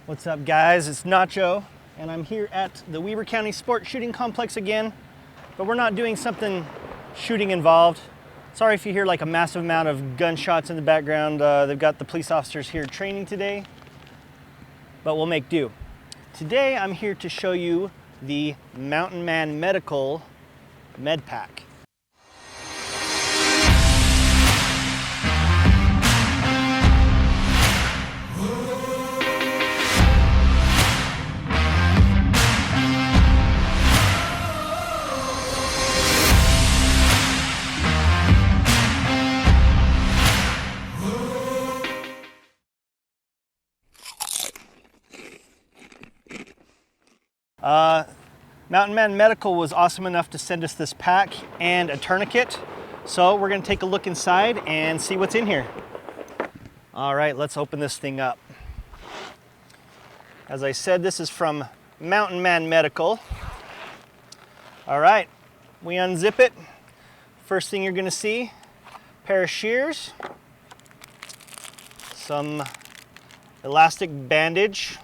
What's up, guys? It's Nacho, and I'm here at the Weber County Sports Shooting Complex again, but we're not doing something shooting involved. Sorry if you hear like a massive amount of gunshots in the background. They've got the police officers here training today, but we'll make do. Today, I'm here to show you the Mountain Man Medical Med Pack. Mountain Man Medical was awesome enough to send us this pack and a tourniquet. So we're gonna take a look inside and see what's in here. All right, let's open this thing up. As I said, this is from Mountain Man Medical. All right, we unzip it. First thing you're gonna see, pair of shears, some elastic bandage.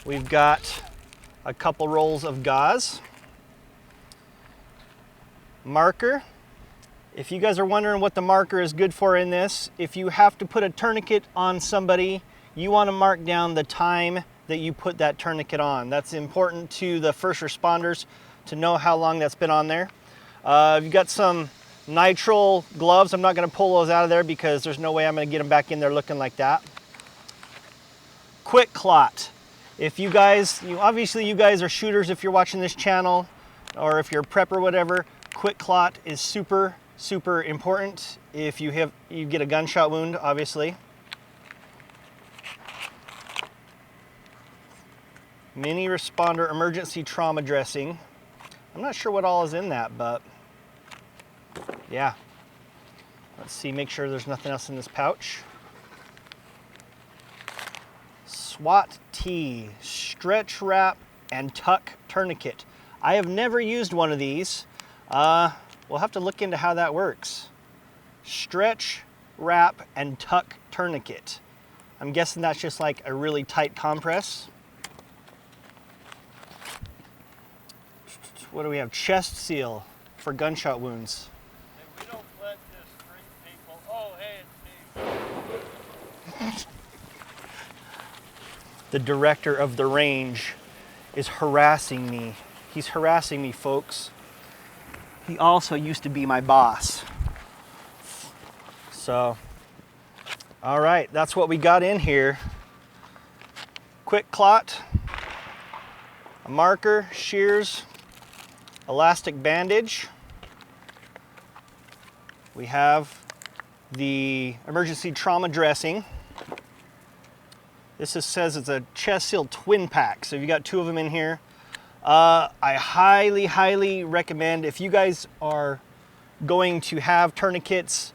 We've got a couple rolls of gauze, marker. If you guys are wondering what the marker is good for in this, if you have to put a tourniquet on somebody, you want to mark down the time that you put that tourniquet on. That's important to the first responders to know how long that's been on there. You've got some nitrile gloves. I'm not going to pull those out of there because there's no way I'm going to get them back in there looking like that. Quick clot. If you guys, obviously you guys are shooters if you're watching this channel, or if you're a prep or whatever, quick clot is super, super important if you get a gunshot wound, obviously. Mini responder emergency trauma dressing. I'm not sure what all is in that, but yeah. Let's see, make sure there's nothing else in this pouch. SWAT T, stretch wrap and tuck tourniquet. I have never used one of these. We'll have to look into how that works. Stretch, wrap, and tuck tourniquet. I'm guessing that's just like a really tight compress. What do we have? Chest seal for gunshot wounds. Hey, we don't let this treat people. Oh, hey, it's me. The director of the range is harassing me. He's harassing me, folks. He also used to be my boss. So, all right, that's what we got in here. Quick clot, a marker, shears, elastic bandage. We have the emergency trauma dressing. This says it's a chest seal twin pack, so you got two of them in here. I highly, highly recommend, if you guys are going to have tourniquets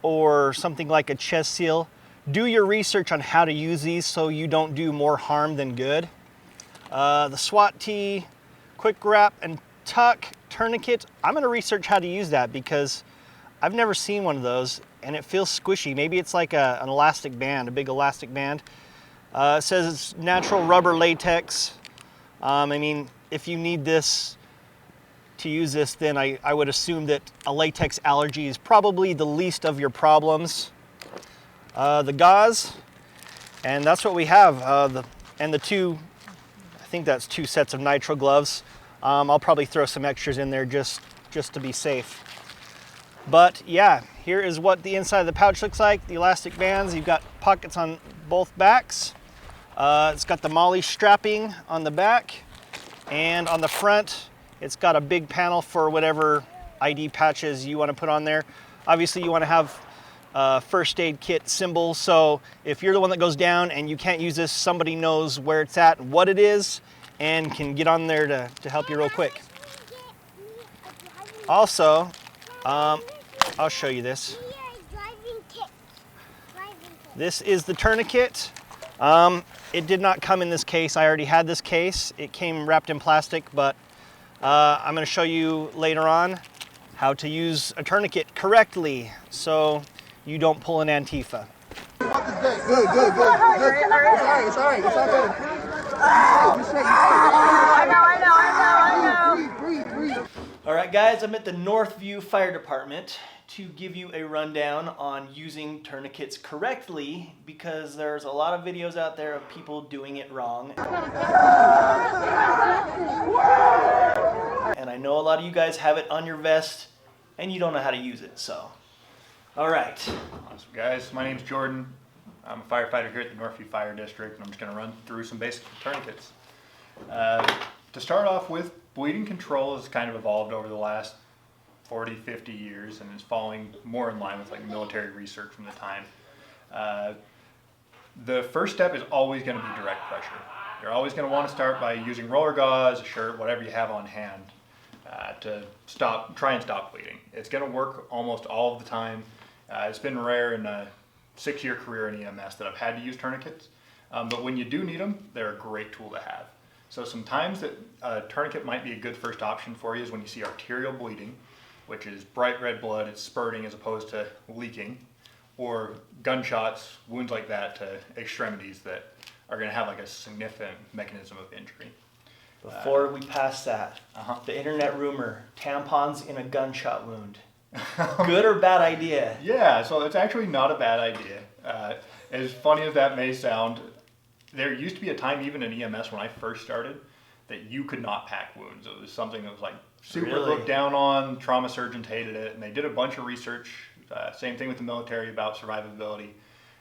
or something like a chest seal, do your research on how to use these so you don't do more harm than good. The SWAT T, quick wrap and tuck tourniquet, I'm gonna research how to use that because I've never seen one of those and it feels squishy. Maybe it's like an elastic band, a big elastic band. It says it's natural rubber latex. I mean, if you need this to use this, then I would assume that a latex allergy is probably the least of your problems. The gauze, and that's what we have. The two, I think that's two sets of nitrile gloves. I'll probably throw some extras in there just to be safe. But yeah, here is what the inside of the pouch looks like. The elastic bands, you've got pockets on both backs. It's got the MOLLE strapping on the back, and on the front, it's got a big panel for whatever ID patches you want to put on there. Obviously, you want to have first aid kit symbol, so if you're the one that goes down and you can't use this, somebody knows where it's at and what it is, and can get on there to help you real quick. Also, I'll show you this. This is the tourniquet. It did not come in this case. I already had this case. It came wrapped in plastic, but I'm going to show you later on how to use a tourniquet correctly so you don't pull an Antifa. What the It's all right. It's all good. Breathe. All right, guys, I'm at the Northview Fire Department to give you a rundown on using tourniquets correctly, because there's a lot of videos out there of people doing it wrong. And I know a lot of you guys have it on your vest and you don't know how to use it, so. All right. Awesome, guys. My name's Jordan. I'm a firefighter here at the Northview Fire District, and I'm just going to run through some basic tourniquets. To start off with, bleeding control has kind of evolved over the last 40, 50 years and is falling more in line with like military research from the time. The first step is always going to be direct pressure. You're always going to want to start by using roller gauze, a shirt, whatever you have on hand to try and stop bleeding. It's going to work almost all of the time. It's been rare in a 6-year career in EMS that I've had to use tourniquets, but when you do need them, they're a great tool to have. So sometimes that a tourniquet might be a good first option for you is when you see arterial bleeding, which is bright red blood, it's spurting as opposed to leaking, or gunshots, wounds like that to extremities that are going to have like a significant mechanism of injury. Before we pass that, the internet rumor, tampons in a gunshot wound. Good or bad idea? Yeah, so it's actually not a bad idea. As funny as that may sound, there used to be a time even in EMS when I first started that you could not pack wounds. It was something that was like super looked down on. Trauma surgeons hated it, and they did a bunch of research. Same thing with the military about survivability,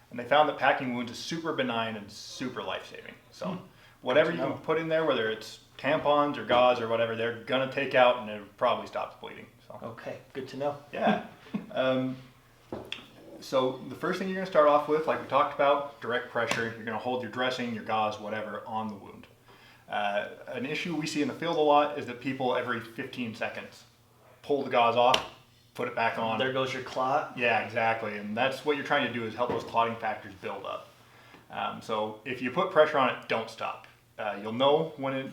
and they found that packing wounds is super benign and super life-saving. So whatever you can put in there, whether it's tampons or gauze or whatever, they're gonna take out and it probably stops bleeding. So. Okay, good to know. Yeah. So the first thing you're going to start off with, like we talked about, direct pressure. You're going to hold your dressing, your gauze, whatever, on the wound. An issue we see in the field a lot is that people every 15 seconds pull the gauze off, put it back on. There goes your clot. Yeah, exactly. And that's what you're trying to do is help those clotting factors build up. So if you put pressure on it, don't stop. You'll know when it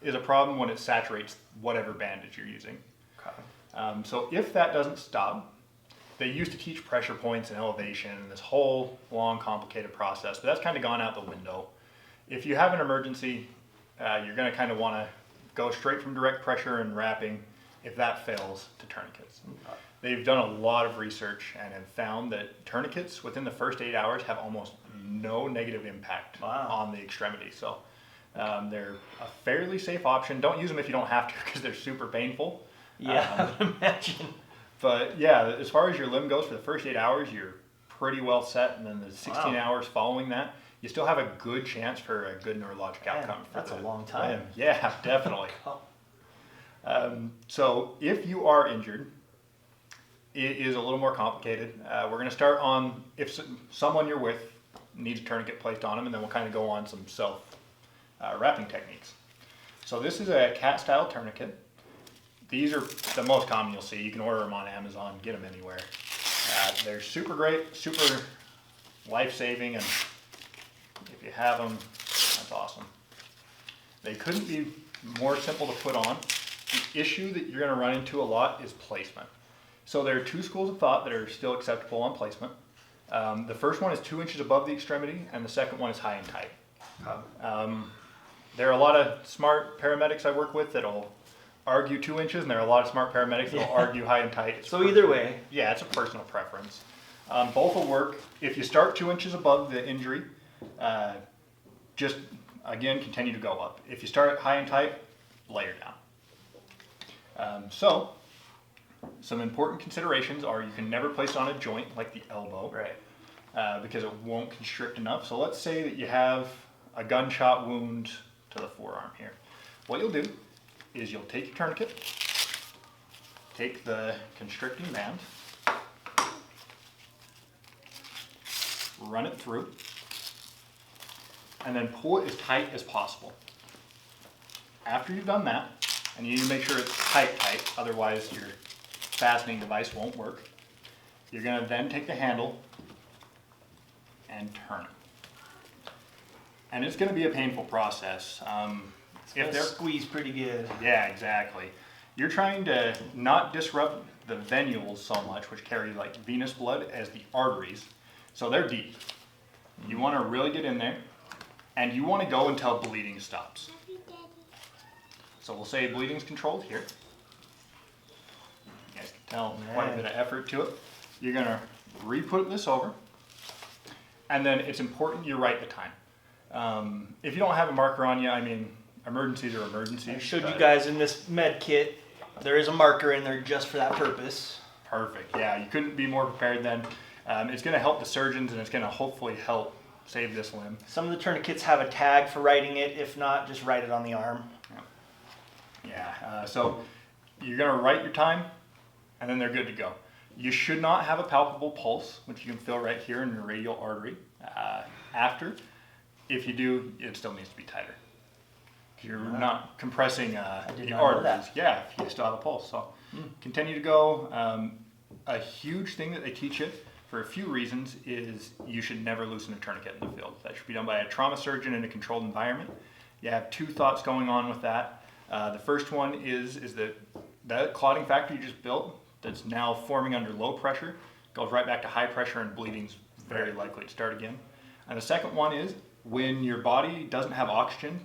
is a problem when it saturates whatever bandage you're using. Okay. So if that doesn't stop, they used to teach pressure points and elevation and this whole long, complicated process, but that's kind of gone out the window. If you have an emergency, you're going to kind of want to go straight from direct pressure and wrapping, if that fails, to tourniquets. They've done a lot of research and have found that tourniquets within the first 8 hours have almost no negative impact on the extremity. So they're a fairly safe option. Don't use them if you don't have to because they're super painful. Yeah, I would imagine. But yeah, as far as your limb goes, for the first 8 hours, you're pretty well set. And then the 16 hours following that, you still have a good chance for a good neurologic outcome. That's a long time. Yeah, definitely. So if you are injured, it is a little more complicated. We're going to start on if someone you're with needs a tourniquet placed on them, and then we'll kind of go on some self-wrapping techniques. So this is a cat-style tourniquet. These are the most common you'll see. You can order them on Amazon, get them anywhere. They're super great, super life-saving, and if you have them, that's awesome. They couldn't be more simple to put on. The issue that you're going to run into a lot is placement. So there are two schools of thought that are still acceptable on placement. The first one is 2 inches above the extremity, and the second one is high and tight. There are a lot of smart paramedics I work with that'll argue 2 inches, and there are a lot of smart paramedics that'll argue high and tight. So either way. Yeah, it's a personal preference. Both will work. If you start 2 inches above the injury, just, again, continue to go up. If you start high and tight, layer down. So, some important considerations are you can never place it on a joint like the elbow, because it won't constrict enough. So let's say that you have a gunshot wound to the forearm here. What you'll do is you'll take your tourniquet, take the constricting band, run it through, and then pull it as tight as possible. After you've done that, and you need to make sure it's tight, otherwise your fastening device won't work, you're going to then take the handle and turn it. And it's going to be a painful process. If they're squeezed pretty good. Yeah, exactly. You're trying to not disrupt the venules so much, which carry like venous blood, as the arteries. So they're deep. You want to really get in there, and you want to go until bleeding stops. So we'll say bleeding's controlled here. You guys can tell quite a bit of effort to it. You're going to re-put this over, and then it's important you write the time. If you don't have a marker on you, I mean, emergencies are emergencies. I showed you guys in this med kit, there is a marker in there just for that purpose. Perfect, yeah, you couldn't be more prepared then. It's going to help the surgeons, and it's going to hopefully help save this limb. Some of the tourniquets have a tag for writing it. If not, just write it on the arm. Yeah, so you're going to write your time, and then they're good to go. You should not have a palpable pulse, which you can feel right here in your radial artery. After, if you do, it still needs to be tighter. You're not compressing your arteries. Yeah, if you still have a pulse. So continue to go. A huge thing that they teach you for a few reasons is you should never loosen a tourniquet in the field. That should be done by a trauma surgeon in a controlled environment. You have two thoughts going on with that. The first one is that clotting factor you just built that's now forming under low pressure goes right back to high pressure, and bleeding's very likely to start again. And the second one is when your body doesn't have oxygen,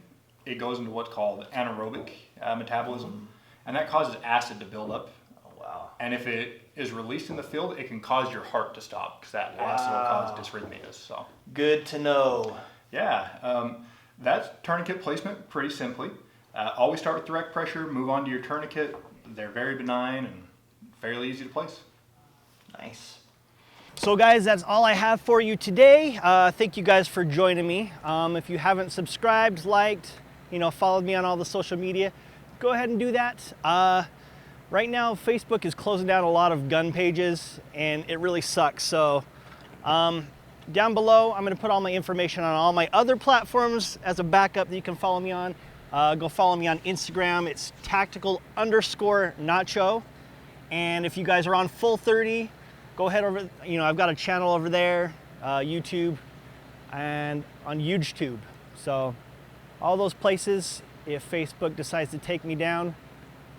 it goes into what's called anaerobic metabolism, and that causes acid to build up. Oh, wow. And if it is released in the field, it can cause your heart to stop because that acid will cause dysrhythmias. So good to know. Yeah, that's tourniquet placement pretty simply. Always start with direct pressure, move on to your tourniquet. They're very benign and fairly easy to place. Nice. So guys, that's all I have for you today. Thank you guys for joining me. If you haven't subscribed, liked, followed me on all the social media, go ahead and do that. Right now, Facebook is closing down a lot of gun pages, and it really sucks. So down below, I'm gonna put all my information on all my other platforms as a backup that you can follow me on. Go follow me on Instagram. It's tactical_Nacho. And if you guys are on Full 30, go ahead over, I've got a channel over there, YouTube, and on YouTube. So all those places, if Facebook decides to take me down,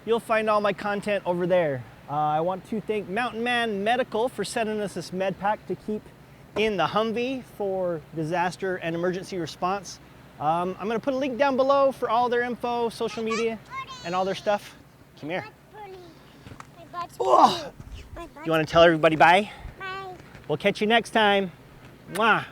you'll find all my content over there. I want to thank Mountain Man Medical for sending us this med pack to keep in the Humvee for disaster and emergency response. I'm gonna put a link down below for all their info, social media, and all their stuff. Come here. Oh. You want to tell everybody bye? Bye. We'll catch you next time. Mwah.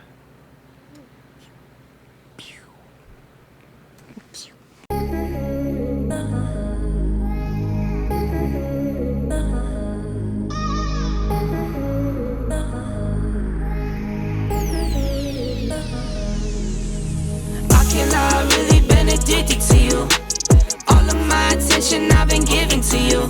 Really been addicted to you. All of my attention I've been giving to you.